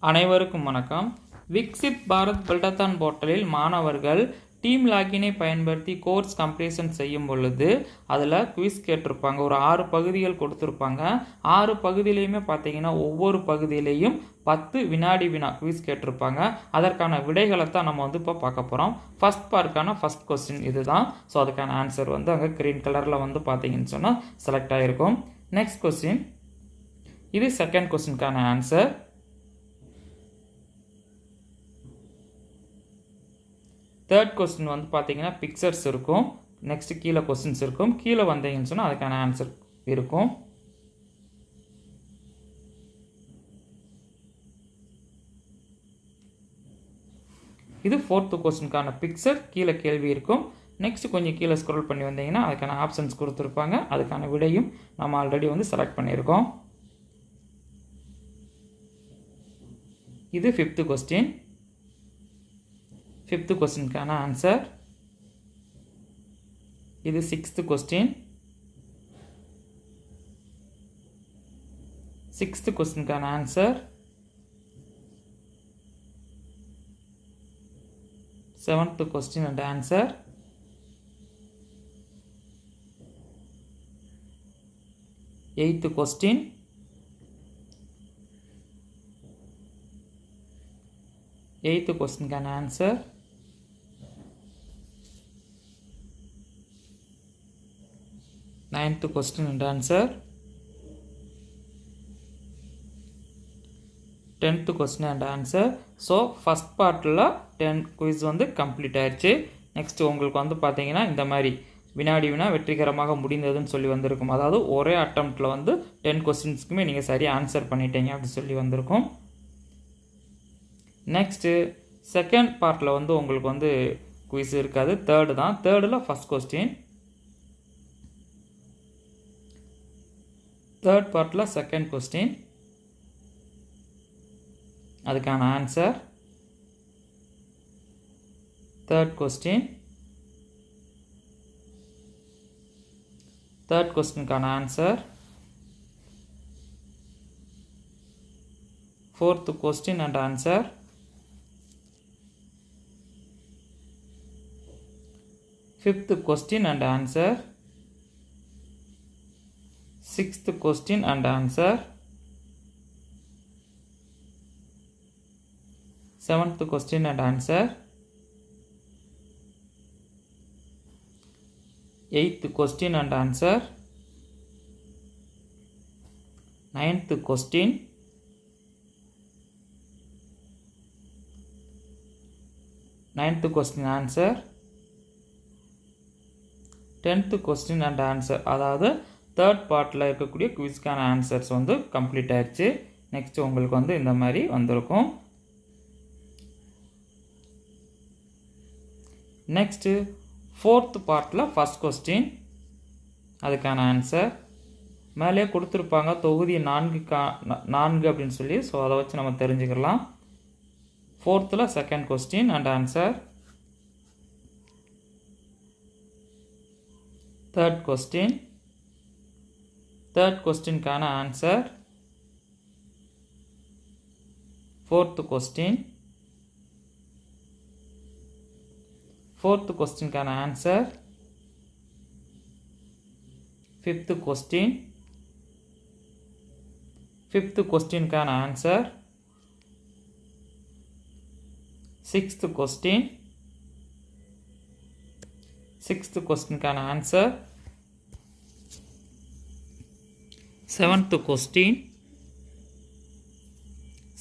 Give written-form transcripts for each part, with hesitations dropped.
அனைவருக்கும் வணக்கம். விக்சித் பாரத் பில்டத்தான் போர்ட்டலில் மாணவர்கள் டீம் லாகினை பயன்படுத்தி கோர்ஸ் கம்ப்ளீஷன் செய்யும் பொழுது அதில் குவிஸ் கேட்டிருப்பாங்க. ஒரு 6 பகுதிகள் கொடுத்துருப்பாங்க. 6 பகுதியிலையுமே பார்த்தீங்கன்னா ஒவ்வொரு பகுதியிலையும் 10 வினாடி வினா குவிஸ் கேட்டிருப்பாங்க. அதற்கான விடைகளை தான் நம்ம இப்போ பார்க்க போகிறோம். ஃபர்ஸ்ட் பார்க்கான ஃபர்ஸ்ட் கொஸ்டின் இதுதான். ஸோ அதுக்கான ஆன்சர் அங்கே க்ரீன் கலரில் பார்த்தீங்கன்னு சொன்னால் செலக்ட் ஆகிருக்கும். நெக்ஸ்ட் கொஸ்டின், இது செகண்ட் கொஸ்டினுக்கான ஆன்சர். தேர்ட் கொஸ்டின் பார்த்தீங்கன்னா பிக்சர்ஸ் இருக்கும். நெக்ஸ்ட் கீழே கொஸ்டின்ஸ் இருக்கும். கீழே வந்தீங்கன்னு சொன்னால் அதுக்கான ஆன்சர் இருக்கும். இது ஃபோர்த்து கொஸ்டினுக்கான பிக்சர், கீழே கேள்வி இருக்கும். நெக்ஸ்ட் கொஞ்சம் கீழே ஸ்க்ரோல் பண்ணி வந்தீங்கன்னா அதுக்கான ஆப்ஷன்ஸ் கொடுத்துருப்பாங்க. அதுக்கான விடையும் நம்ம ஆல்ரெடி செலக்ட் பண்ணியிருக்கோம். இது ஃபிஃப்த்து கொஸ்டின். ஃபிஃப்த்து கொஸ்டினுக்கான ஆன்சர். இது சிக்ஸ்த்து கொஸ்டின். சிக்ஸ்த்து கொஸ்டினுக்கான answer. Seventh question and answer. Eighth question. Eighth கொஸ்டினுக்கான answer. Ninth question and answer. 10th question and answer. So first பார்ட்டில் 10 குவிஸ் கம்ப்ளீட் ஆயிடுச்சு. நெக்ஸ்ட் உங்களுக்கு பார்த்தீங்கன்னா இந்த மாதிரி வினாடி வினா வெற்றிகரமாக முடிந்ததுன்னு சொல்லி வந்திருக்கும். அதாவது ஒரே அட்டம்ப்டில் 10 கொஸ்டின்ஸ்க்குமே நீங்கள் சரியாக ஆன்சர் பண்ணிட்டீங்க அப்படின்னு சொல்லி வந்திருக்கும். நெக்ஸ்ட்டு செகண்ட் பார்ட்டில் உங்களுக்கு குவிஸ் இருக்காது. தேர்டு தான். தேர்டில் ஃபஸ்ட் கொஸ்டின். தேர்ட் பார்ட்டில் செகண்ட் கொஸ்டின், அதுக்கான ஆன்சர். Third question. தேர்ட் கொஸ்டினுக்கான answer. Fourth question and answer. Fifth question and answer. Sixth question and answer. Seventh question and answer. Eighth question and answer. Ninth question. Ninth question answer. 10th question and answer. அதாவது third பார்ட்டில் இருக்கக்கூடிய குவிஸ்க்கான answers complete ஆயிடுச்சு. Next உங்களுக்கு இந்த மாதிரி வந்திருக்கும். Next fourth பார்ட்டில் ஃபஸ்ட் கொஸ்டின், அதுக்கான ஆன்சர். மேலே கொடுத்துருப்பாங்க தொகுதி 4 அப்படின்னு சொல்லி. ஸோ அதை வச்சு நம்ம தெரிஞ்சுக்கலாம். ஃபோர்த்தில் second question and answer. Third question. Third கொஸ்டினுக்கான ஆன்சர். Fourth question. ஃபோர்த்து கொஸ்டினுக்கான ஆன்சர். Fifth question. ஃபிஃப்த்து கொஸ்டினுக்கான ஆன்சர். Sixth question. சிக்ஸ்த்து கொஸ்டினுக்கான ஆன்சர். Seventh question.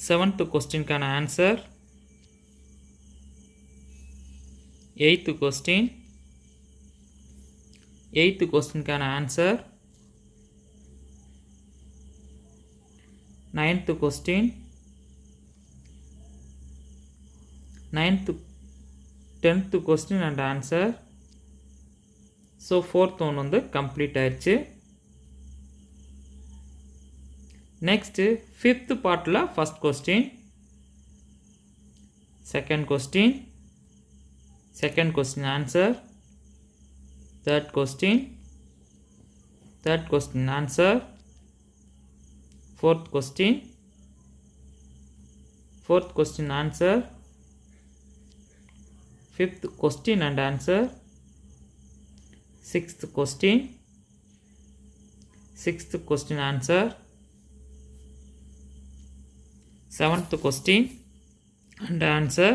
செவன்த்து கொஸ்டினுக்கான ஆன்சர். Eighth question. எயித்து கொஸ்டினுக்கான answer. Ninth question. Ninth 10th question and answer. So fourth one complete ஆயிடுச்சு. Next fifth பார்ட்டில் first question, second question, second question answer, third question, third question answer, fourth question, 4th question answer, 5th question and answer, 6th question, 6th question answer, 7th question and answer,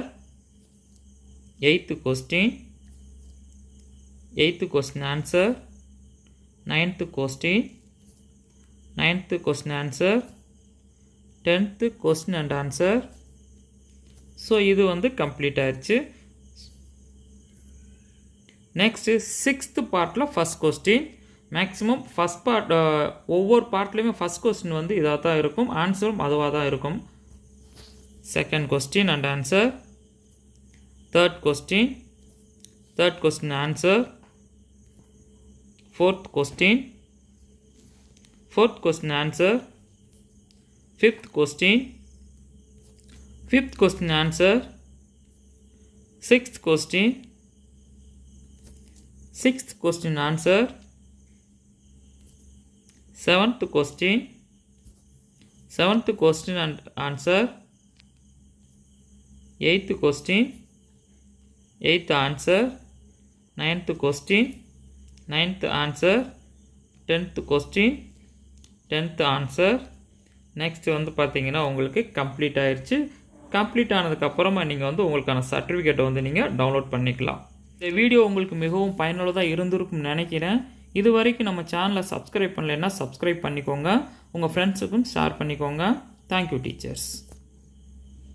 8th question, 8th question answer, 9th question, 9th question answer, 10th question and answer. So இது வந்து complete ஆயிடுச்சு. Next 6th பார்ட்டில் first question. Maximum first part ஒவ்வொரு பார்ட்லேயுமே first question வந்து இதாக தான் இருக்கும், ஆன்சரும் அதுவாக தான் இருக்கும். Second question and answer, third question answer, fourth question answer, fifth question answer, sixth question answer, seventh question and answer, eighth question, eighth answer, ninth question, ninth answer, 10th question, 10th answer. Next வந்து பார்த்தீங்கன்னா உங்களுக்கு complete ஆயிடுச்சு. Complete ஆனதுக்கப்புறமா நீங்கள் வந்து உங்களுக்கான சர்டிஃபிகேட்டை வந்து நீங்கள் டவுன்லோட் பண்ணிக்கலாம். இந்த வீடியோ உங்களுக்கு மிகவும் பயனுள்ளதாக இருந்திருக்கும்னு நினைக்கிறேன். இது வரைக்கும் நம்ம சேனலை சப்ஸ்கிரைப் பண்ணலைன்னா சப்ஸ்கிரைப் பண்ணிக்கோங்க, உங்கள் ஃப்ரெண்ட்ஸுக்கும் ஷேர் பண்ணிக்கோங்க. Thank you teachers.